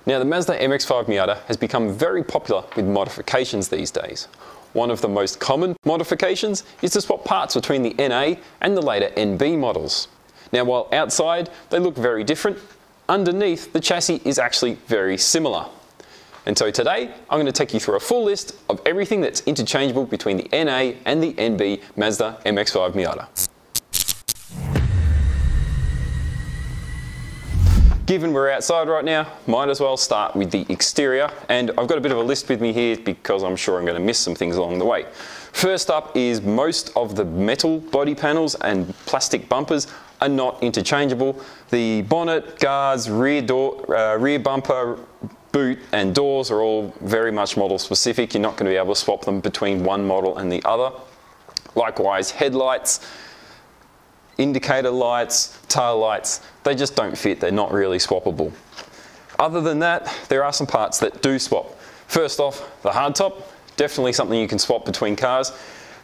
Now, the Mazda MX-5 Miata has become very popular with modifications these days. One of the most common modifications is to swap parts between the NA and the later NB models. Now, while outside they look very different, underneath the chassis is actually very similar. And so today I'm going to take you through a full list of everything that's interchangeable between the NA and the NB Mazda MX-5 Miata. Given we're outside right now, might as well start with the exterior, and I've got a bit of a list with me here because I'm sure I'm going to miss some things along the way. First up is most of the metal body panels and plastic bumpers are not interchangeable. The bonnet, guards, rear bumper, boot and doors are all very much model specific. You're not going to be able to swap them between one model and the other. Likewise, headlights, indicator lights, tail lights, they just don't fit, they're not really swappable. Other than that, there are some parts that do swap. First off, the hardtop, definitely something you can swap between cars.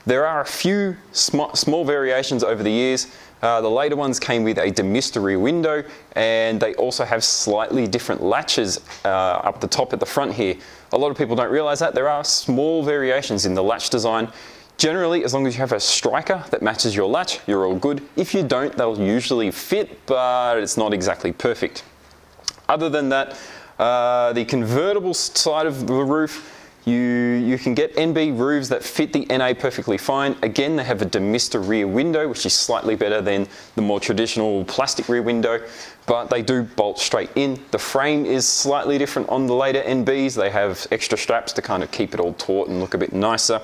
There are a few small variations over the years. The later ones came with a demister rear window, and they also have slightly different latches up the top at the front here. A lot of people don't realize that. There are small variations in the latch design. Generally, as long as you have a striker that matches your latch, you're all good. If you don't, they'll usually fit, but it's not exactly perfect. Other than that, the convertible side of the roof, you can get NB roofs that fit the NA perfectly fine. Again, they have a demister rear window, which is slightly better than the more traditional plastic rear window, but they do bolt straight in. The frame is slightly different on the later NBs. They have extra straps to kind of keep it all taut and look a bit nicer.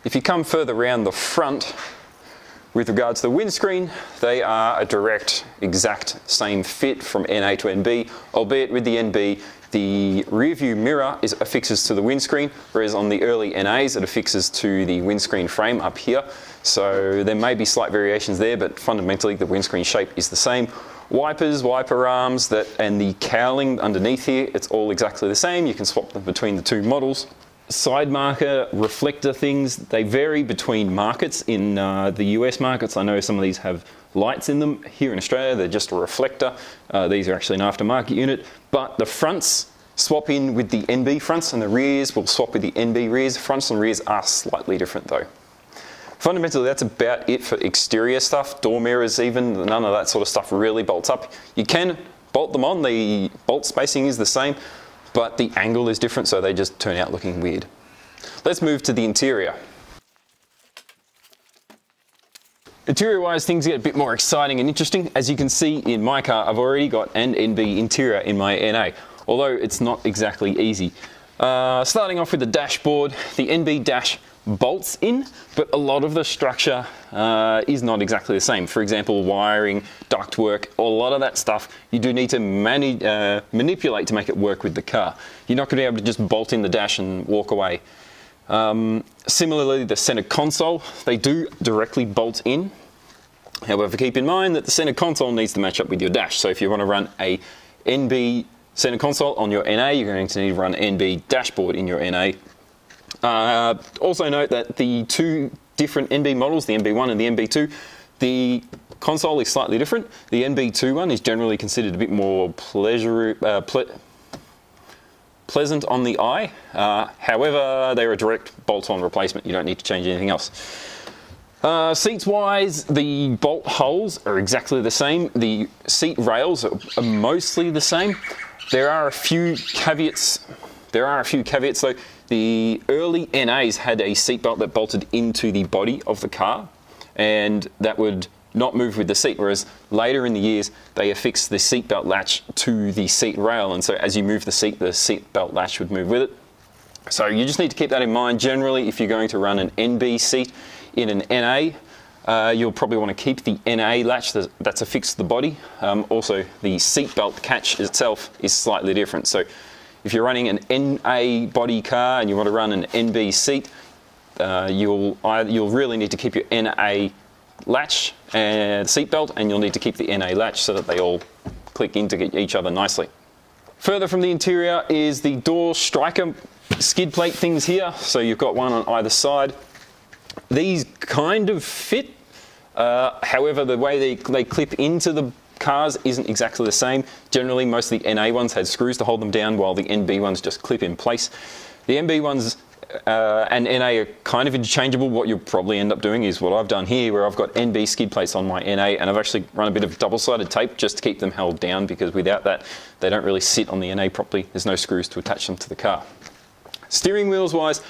If you come further around the front, with regards to the windscreen, they are a direct, exact same fit from NA to NB, albeit with the NB, the rear view mirror affixes to the windscreen, whereas on the early NAs it affixes to the windscreen frame up here. So there may be slight variations there, but fundamentally the windscreen shape is the same. Wipers, wiper arms, and the cowling underneath here, it's all exactly the same. You can swap them between the two models. Side marker, reflector things, they vary between markets. In the US markets, I know some of these have lights in them. Here in Australia, they're just a reflector. These are actually an aftermarket unit, but the fronts swap in with the NB fronts and the rears will swap with the NB rears. Fronts and rears are slightly different though. Fundamentally, that's about it for exterior stuff. Door mirrors even, none of that sort of stuff really bolts up. You can bolt them on, the bolt spacing is the same, but the angle is different, so they just turn out looking weird. Let's move to the interior. Interior-wise, things get a bit more exciting and interesting. As you can see in my car, I've already got an NB interior in my NA, although it's not exactly easy. Starting off with the dashboard, the NB dash bolts in, but a lot of the structure is not exactly the same. For example, wiring, ductwork, a lot of that stuff you do need to manipulate to make it work with the car. You're not going to be able to just bolt in the dash and walk away. Similarly, the center console, they do directly bolt in. However, keep in mind that the center console needs to match up with your dash. So if you want to run a NB center console on your NA, you're going to need to run NB dashboard in your NA. Also note that the two different NB models, the NB1 and the NB2, the console is slightly different. The NB2 one is generally considered a bit more pleasant on the eye. However, they're a direct bolt-on replacement. You don't need to change anything else. Seats wise, the bolt holes are exactly the same. The seat rails are mostly the same. There are a few caveats. Though. The early NAs had a seatbelt that bolted into the body of the car, and that would not move with the seat, whereas later in the years they affixed the seatbelt latch to the seat rail, and so as you move the seatbelt latch would move with it. So you just need to keep that in mind. Generally, if you're going to run an NB seat in an NA, you'll probably want to keep the NA latch that's affixed to the body. Also, the seatbelt catch itself is slightly different. So if you're running an NA body car and you want to run an NB seat, you'll really need to keep your NA latch and seatbelt, and you'll need to keep the NA latch so that they all click into each other nicely. Further from the interior is the door striker skid plate things here. So you've got one on either side. These kind of fit. However, the way they clip into the cars isn't exactly the same. Generally, most of the NA ones had screws to hold them down, while the NB ones just clip in place. The NB ones and NA are kind of interchangeable. What you'll probably end up doing is what I've done here, where I've got NB skid plates on my NA, and I've actually run a bit of double-sided tape just to keep them held down, because without that, they don't really sit on the NA properly. There's no screws to attach them to the car. Steering wheels wise,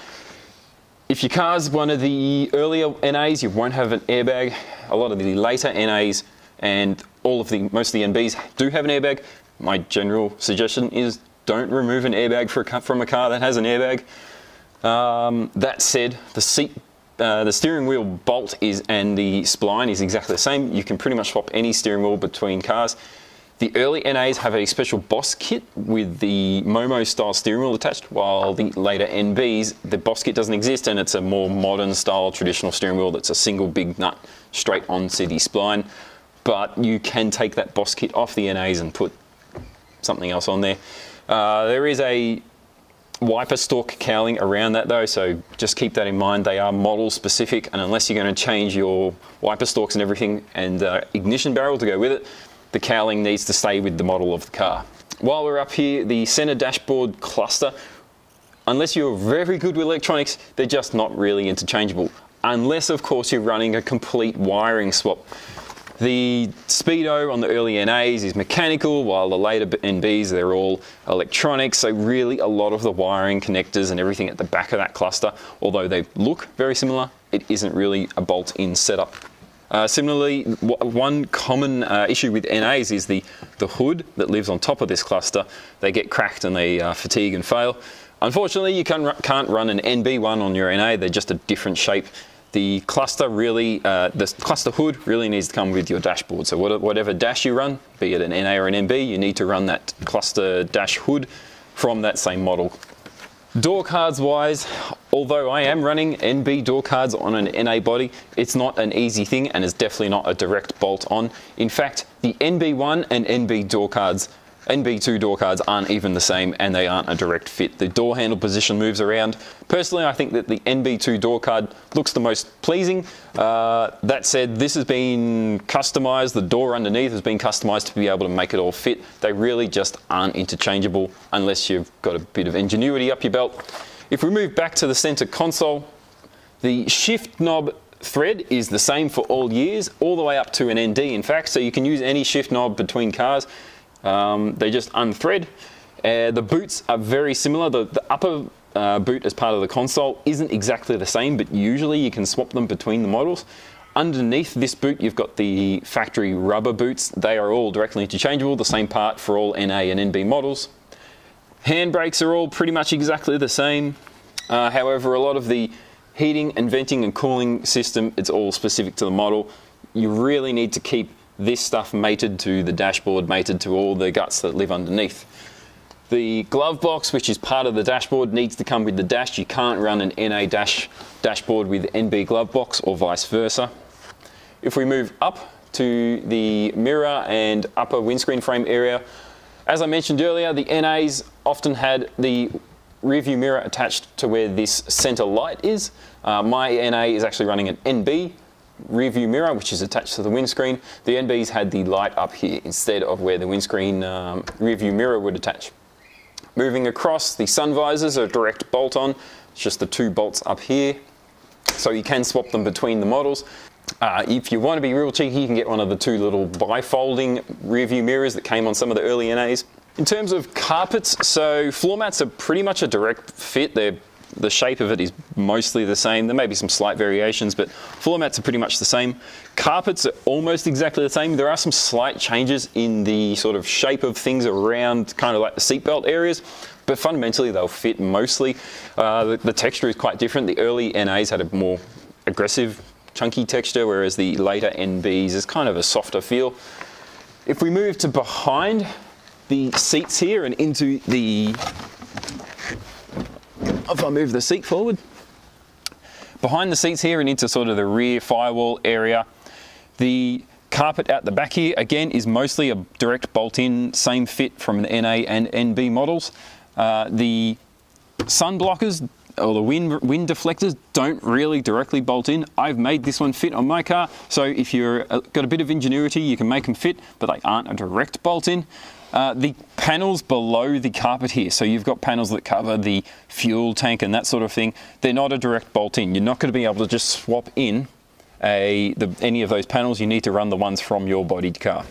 if your car's one of the earlier NAs, you won't have an airbag. A lot of the later NAs and most of the NBs do have an airbag. My general suggestion is don't remove an airbag from a car that has an airbag. That said, the steering wheel bolt and the spline is exactly the same. You can pretty much swap any steering wheel between cars. The early NAs have a special Boss kit with the Momo style steering wheel attached, while the later NBs, the Boss kit doesn't exist, and it's a more modern style traditional steering wheel that's a single big nut straight onto the spline. But you can take that Boss kit off the NAs and put something else on there. There is a wiper stalk cowling around that though, so just keep that in mind. They are model specific, and unless you're going to change your wiper stalks and everything and ignition barrel to go with it, the cowling needs to stay with the model of the car. While we're up here, the center dashboard cluster, unless you're very good with electronics, they're just not really interchangeable. Unless, of course, you're running a complete wiring swap. The speedo on the early NAs is mechanical, while the later NBs, they're all electronic. So really a lot of the wiring connectors and everything at the back of that cluster, although they look very similar, it isn't really a bolt-in setup. Similarly, one common issue with NAs is the hood that lives on top of this cluster. They get cracked and they fatigue and fail. Unfortunately, you can't run an NB one on your NA. They're just a different shape. The cluster hood really needs to come with your dashboard. So whatever dash you run, be it an NA or an NB, you need to run that cluster dash hood from that same model. Door cards wise, although I am running NB door cards on an NA body, it's not an easy thing, and it's definitely not a direct bolt on. In fact, the NB1 and NB2 door cards aren't even the same, and they aren't a direct fit. The door handle position moves around. Personally, I think that the NB2 door card looks the most pleasing. That said, this has been customized. The door underneath has been customized to be able to make it all fit. They really just aren't interchangeable unless you've got a bit of ingenuity up your belt. If we move back to the center console, the shift knob thread is the same for all years, all the way up to an ND in fact, so you can use any shift knob between cars. They just unthread. The boots are very similar. The upper boot as part of the console isn't exactly the same, but usually you can swap them between the models. Underneath this boot, you've got the factory rubber boots. They are all directly interchangeable, the same part for all NA and NB models. Handbrakes are all pretty much exactly the same. However, a lot of the heating and venting and cooling system, it's all specific to the model. You really need to keep this stuff mated to the dashboard, mated to all the guts that live underneath. The glove box, which is part of the dashboard, needs to come with the dash. You can't run an NA dashboard with NB glove box or vice versa. If we move up to the mirror and upper windscreen frame area, as I mentioned earlier, the NAs often had the rear view mirror attached to where this center light is. My NA is actually running an NB rear view mirror, which is attached to the windscreen. The NBs had the light up here instead of where the windscreen rear view mirror would attach. Moving across, the sun visors are direct bolt on. It's just the two bolts up here, so you can swap them between the models. If you want to be real cheeky, you can get one of the two little bifolding rear view mirrors that came on some of the early NAs. In terms of carpets, so floor mats are pretty much a direct fit. The shape of it is mostly the same. There may be some slight variations, but floor mats are pretty much the same. Carpets are almost exactly the same. There are some slight changes in the sort of shape of things around kind of like the seatbelt areas, but fundamentally they'll fit mostly. The texture is quite different. The early NAs had a more aggressive, chunky texture, whereas the later NBs is kind of a softer feel. If we move to behind the seats here and into the, if I move the seat forward, behind the seats here and into sort of the rear firewall area, the carpet out the back here again is mostly a direct bolt-in, same fit from the NA and NB models. The sun blockers or the wind deflectors don't really directly bolt in. I've made this one fit on my car, so if you've got a bit of ingenuity, you can make them fit, but they aren't a direct bolt in. The panels below the carpet here, so you've got panels that cover the fuel tank and that sort of thing, they're not a direct bolt in. You're not going to be able to just swap in any of those panels. You need to run the ones from your bodied car.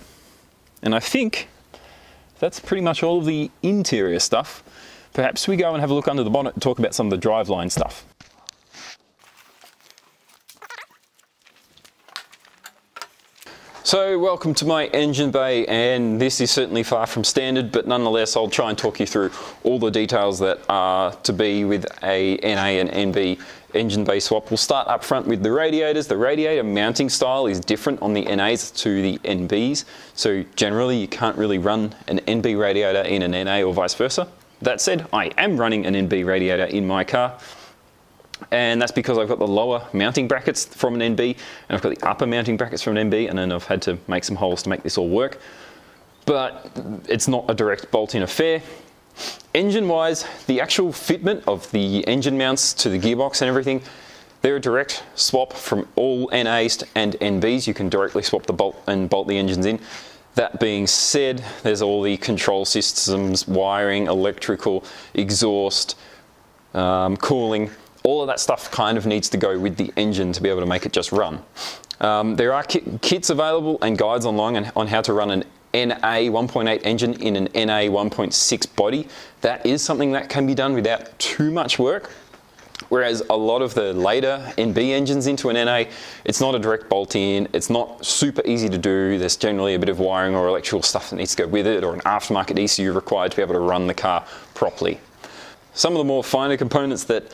And I think that's pretty much all of the interior stuff. Perhaps we go and have a look under the bonnet and talk about some of the driveline stuff. So welcome to my engine bay, and this is certainly far from standard, but nonetheless I'll try and talk you through all the details that are to be with a NA and NB engine bay swap. We'll start up front with the radiators. The radiator mounting style is different on the NAs to the NBs, so generally you can't really run an NB radiator in an NA or vice versa. That said, I am running an NB radiator in my car, and that's because I've got the lower mounting brackets from an NB and I've got the upper mounting brackets from an NB, and then I've had to make some holes to make this all work. But it's not a direct bolt-in affair. Engine-wise, the actual fitment of the engine mounts to the gearbox and everything, they're a direct swap from all NAs and NBs. You can directly swap the bolt the engines in. That being said, there's all the control systems, wiring, electrical, exhaust, cooling. All of that stuff kind of needs to go with the engine to be able to make it just run. There are kits available and guides online on how to run an NA 1.8 engine in an NA 1.6 body. That is something that can be done without too much work. Whereas a lot of the later NB engines into an NA, it's not a direct bolt in, it's not super easy to do, there's generally a bit of wiring or electrical stuff that needs to go with it, or an aftermarket ECU required to be able to run the car properly. Some of the more finer components that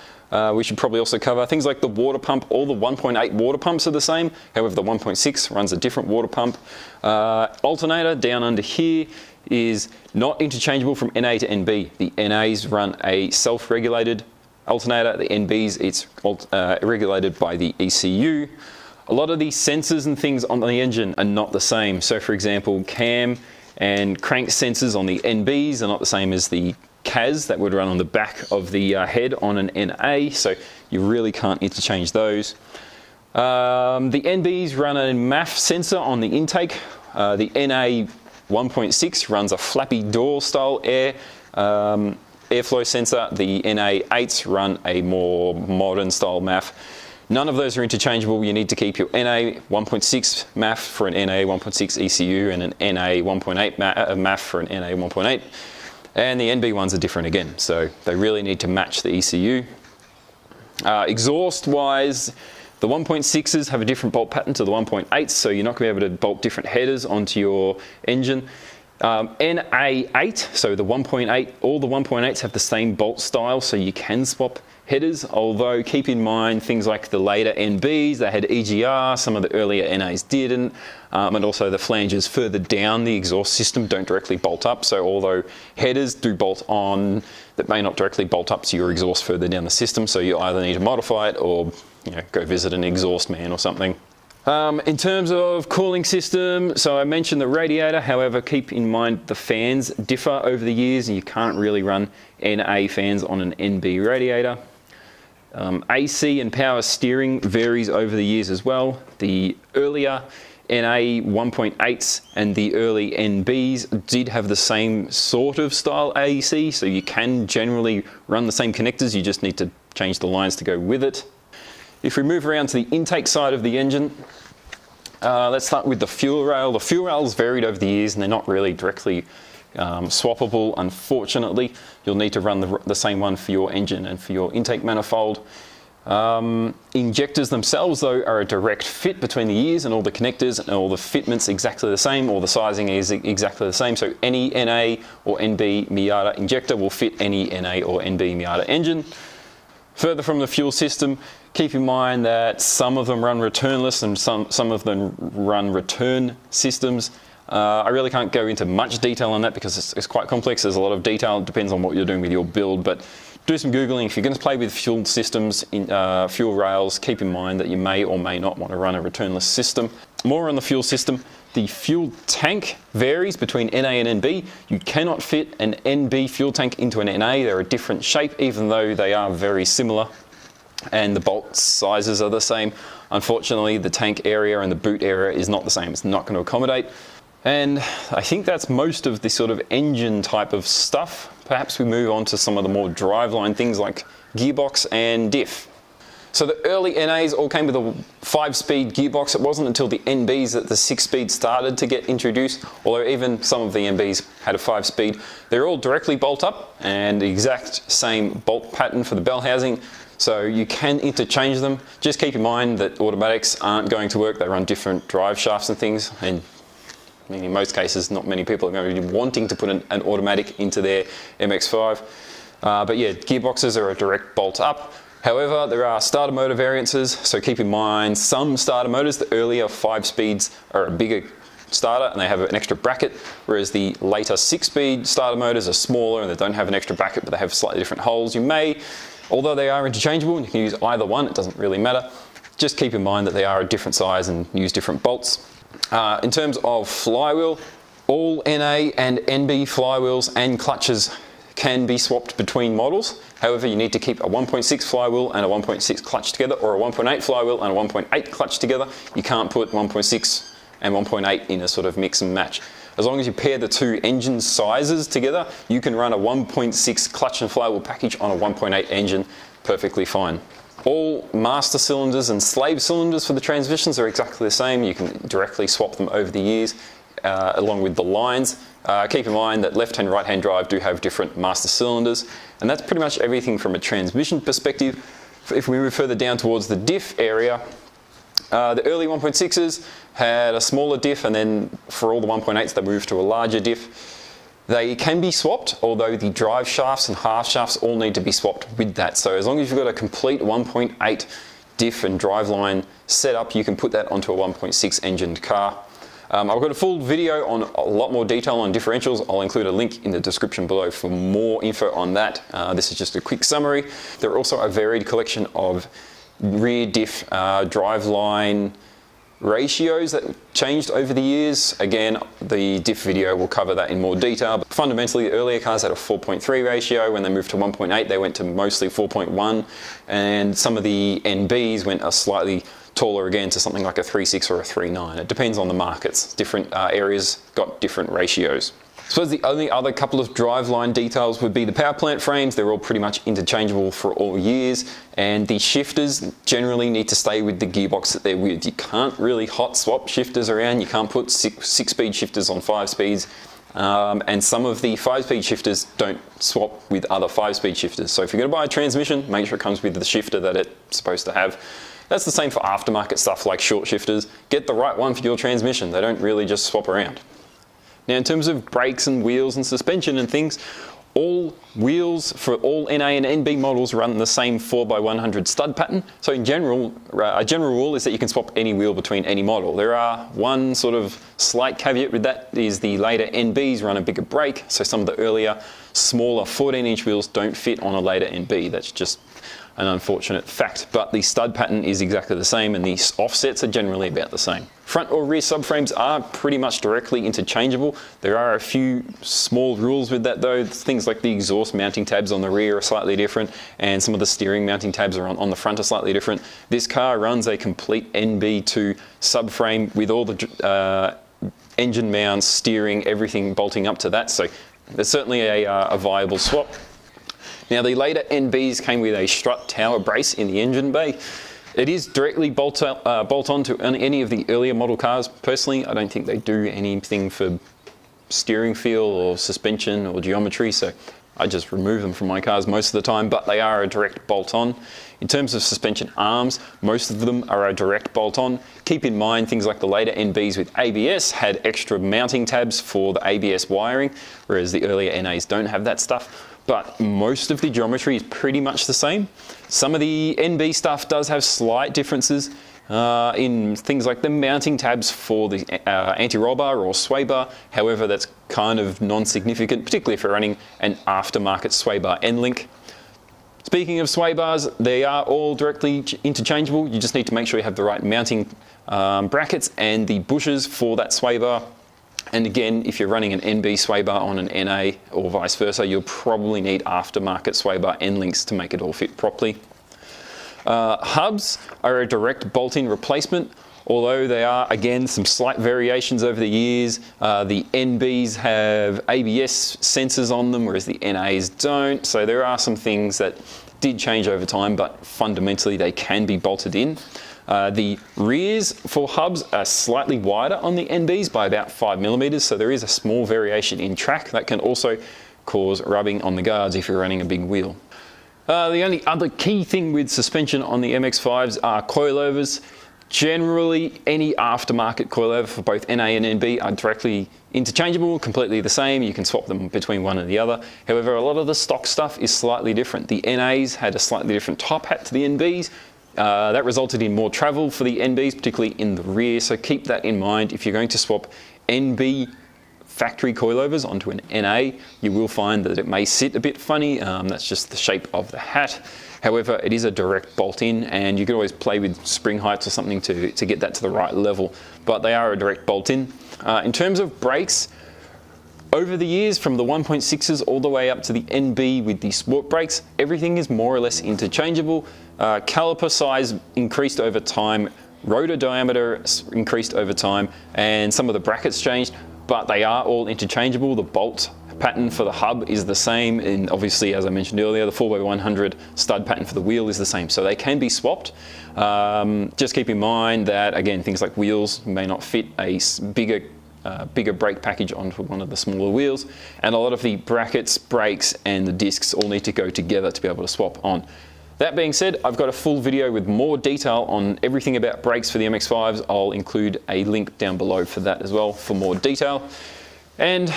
we should probably also cover, things like the water pump. All the 1.8 water pumps are the same, however the 1.6 runs a different water pump. Alternator down under here is not interchangeable from NA to NB. The NAs run a self-regulated alternator, the NBs it's regulated by the ECU. A lot of the sensors and things on the engine are not the same. So for example, cam and crank sensors on the NBs are not the same as the CAS that would run on the back of the head on an NA, so you really can't interchange those. The NBs run a MAF sensor on the intake. The NA 1.6 runs a flappy door style airflow sensor. The NA 8s run a more modern style MAF. None of those are interchangeable. You need to keep your NA 1.6 MAF for an NA 1.6 ECU and an NA 1.8 MAF for an NA 1.8. And the NB ones are different again, so they really need to match the ECU. Exhaust wise, the 1.6s have a different bolt pattern to the 1.8s, so you're not going to be able to bolt different headers onto your engine. NA8, so the 1.8, all the 1.8s have the same bolt style, so you can swap headers, although keep in mind things like the later NBs, they had EGR, some of the earlier NAs didn't, and also the flanges further down the exhaust system don't directly bolt up, so although headers do bolt on, that may not directly bolt up to your exhaust further down the system, so you either need to modify it or go visit an exhaust man or something. In terms of cooling system, so I mentioned the radiator, however keep in mind the fans differ over the years and you can't really run NA fans on an NB radiator. AC and power steering varies over the years as well. The earlier NA 1.8s and the early NBs did have the same sort of style AC, so you can generally run the same connectors, you just need to change the lines to go with it. If we move around to the intake side of the engine, let's start with the fuel rail. The fuel rail's varied over the years and they're not really directly swappable, unfortunately. You'll need to run the same one for your engine and for your intake manifold. Injectors themselves though are a direct fit between the ears and all the connectors, and all the fitments exactly the same, all the sizing is exactly the same, so any NA or NB Miata injector will fit any NA or NB Miata engine. Further from the fuel system, keep in mind that some of them run returnless and some of them run return systems. I really can't go into much detail on that because it's quite complex. There's a lot of detail. It depends on what you're doing with your build, but do some Googling. If you're going to play with fuel systems, fuel rails, keep in mind that you may or may not want to run a returnless system. More on the fuel system. The fuel tank varies between NA and NB. You cannot fit an NB fuel tank into an NA. They're a different shape, even though they are very similar, and the bolt sizes are the same. Unfortunately, the tank area and the boot area is not the same. It's not going to accommodate. And I think that's most of the sort of engine type of stuff. Perhaps we move on to some of the more driveline things like gearbox and diff. So the early NAs all came with a 5-speed gearbox. It wasn't until the NBs that the 6-speed started to get introduced, although even some of the NBs had a 5-speed. They're all directly bolt up and the exact same bolt pattern for the bell housing, so you can interchange them. Just keep in mind that automatics aren't going to work. They run different drive shafts and things, and I mean, in most cases, not many people are going to be wanting to put an automatic into their MX-5. But yeah, gearboxes are a direct bolt up. However, there are starter motor variances, so keep in mind some starter motors, the earlier 5 speeds are a bigger starter and they have an extra bracket, whereas the later 6-speed starter motors are smaller and they don't have an extra bracket, but they have slightly different holes. You may, although they are interchangeable and you can use either one, it doesn't really matter. Just keep in mind that they are a different size and use different bolts. In terms of flywheel, all NA and NB flywheels and clutches can be swapped between models. However, you need to keep a 1.6 flywheel and a 1.6 clutch together, or a 1.8 flywheel and a 1.8 clutch together. You can't put 1.6 and 1.8 in a sort of mix and match. As long as you pair the two engine sizes together, you can run a 1.6 clutch and flywheel package on a 1.8 engine perfectly fine. All master cylinders and slave cylinders for the transmissions are exactly the same. You can directly swap them over the years, along with the lines. Keep in mind that left-hand, right-hand drive do have different master cylinders, and that's pretty much everything from a transmission perspective. If we move further down towards the diff area, the early 1.6s had a smaller diff, and then for all the 1.8s they moved to a larger diff. They can be swapped, although the drive shafts and half shafts all need to be swapped with that. So as long as you've got a complete 1.8 diff and driveline setup, you can put that onto a 1.6 engined car. I've got a full video on a lot more detail on differentials. I'll include a link in the description below for more info on that. This is just a quick summary. There are also a varied collection of rear diff driveline ratios that changed over the years. Again, the diff video will cover that in more detail. But fundamentally, the earlier cars had a 4.3 ratio. When they moved to 1.8, they went to mostly 4.1, and some of the NBs went a slightly taller again to something like a 3.6 or a 3.9. It depends on the markets. Different areas got different ratios. I suppose the only other couple of driveline details would be the power plant frames. They're all pretty much interchangeable for all years, and the shifters generally need to stay with the gearbox that they're with. You can't really hot swap shifters around. You can't put 6-speed shifters on 5 speeds, and some of the 5-speed shifters don't swap with other 5-speed shifters. So if you're going to buy a transmission, make sure it comes with the shifter that it's supposed to have. That's the same for aftermarket stuff like short shifters. Get the right one for your transmission. They don't really just swap around. Now, in terms of brakes and wheels and suspension and things, all wheels for all NA and NB models run the same 4x100 stud pattern. So in general, a general rule is that you can swap any wheel between any model. There are one sort of slight caveat with that, is the later NBs run a bigger brake, so some of the earlier, smaller 14-inch wheels don't fit on a later NB. That's just an unfortunate fact, but the stud pattern is exactly the same and the offsets are generally about the same. Front or rear subframes are pretty much directly interchangeable. There are a few small rules with that though. Things like the exhaust mounting tabs on the rear are slightly different, and some of the steering mounting tabs are on the front are slightly different. This car runs a complete NB2 subframe with all the engine mounts, steering, everything bolting up to that, so there's certainly a viable swap. Now, the later NBs came with a strut tower brace in the engine bay. It is directly bolt on to any of the earlier model cars. Personally, I don't think they do anything for steering feel or suspension or geometry, so I just remove them from my cars most of the time, but they are a direct bolt on. In terms of suspension arms, most of them are a direct bolt on. Keep in mind things like the later NBs with ABS had extra mounting tabs for the ABS wiring, whereas the earlier NAs don't have that stuff. But most of the geometry is pretty much the same. Some of the NB stuff does have slight differences in things like the mounting tabs for the anti-roll bar or sway bar. However, that's kind of non-significant, particularly if you're running an aftermarket sway bar end link. Speaking of sway bars, they are all directly interchangeable. You just need to make sure you have the right mounting brackets and the bushes for that sway bar. And again, if you're running an NB sway bar on an NA or vice versa, you'll probably need aftermarket sway bar end links to make it all fit properly. Hubs are a direct bolt-in replacement, although they are, again, some slight variations over the years. The NBs have ABS sensors on them, whereas the NAs don't. So there are some things that did change over time, but fundamentally they can be bolted in. The rears for hubs are slightly wider on the NBs by about 5mm, so there is a small variation in track that can also cause rubbing on the guards if you're running a big wheel. The only other key thing with suspension on the MX-5s are coilovers. Generally, any aftermarket coilover for both NA and NB are directly interchangeable, completely the same. You can swap them between one and the other. However, a lot of the stock stuff is slightly different. The NAs had a slightly different top hat to the NBs. That resulted in more travel for the NBs, particularly in the rear, so keep that in mind. If you're going to swap NB factory coilovers onto an NA, you will find that it may sit a bit funny. That's just the shape of the hat. However, it is a direct bolt-in, and you can always play with spring heights or something to get that to the right level, but they are a direct bolt-in. In terms of brakes, over the years, from the 1.6s all the way up to the NB with the sport brakes, everything is more or less interchangeable. Caliper size increased over time, rotor diameter increased over time, and some of the brackets changed, but they are all interchangeable. The bolt pattern for the hub is the same, and obviously, as I mentioned earlier, the 4x100 stud pattern for the wheel is the same, so they can be swapped. Just keep in mind that, again, things like wheels may not fit a bigger brake package onto one of the smaller wheels, and a lot of the brackets, brakes and the discs all need to go together to be able to swap on. That being said, I've got a full video with more detail on everything about brakes for the MX-5s. I'll include a link down below for that as well for more detail. And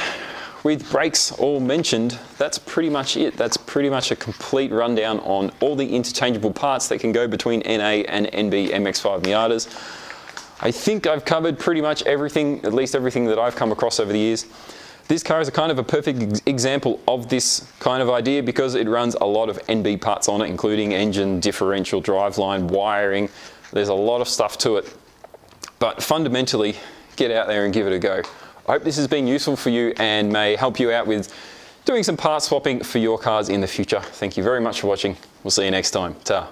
with brakes all mentioned, that's pretty much it. That's pretty much a complete rundown on all the interchangeable parts that can go between NA and NB MX-5 Miatas. I think I've covered pretty much everything, at least everything that I've come across over the years. This car is a kind of a perfect example of this kind of idea because it runs a lot of NB parts on it, including engine, differential, driveline, wiring. There's a lot of stuff to it. But fundamentally, get out there and give it a go. I hope this has been useful for you and may help you out with doing some part swapping for your cars in the future. Thank you very much for watching. We'll see you next time. Ta.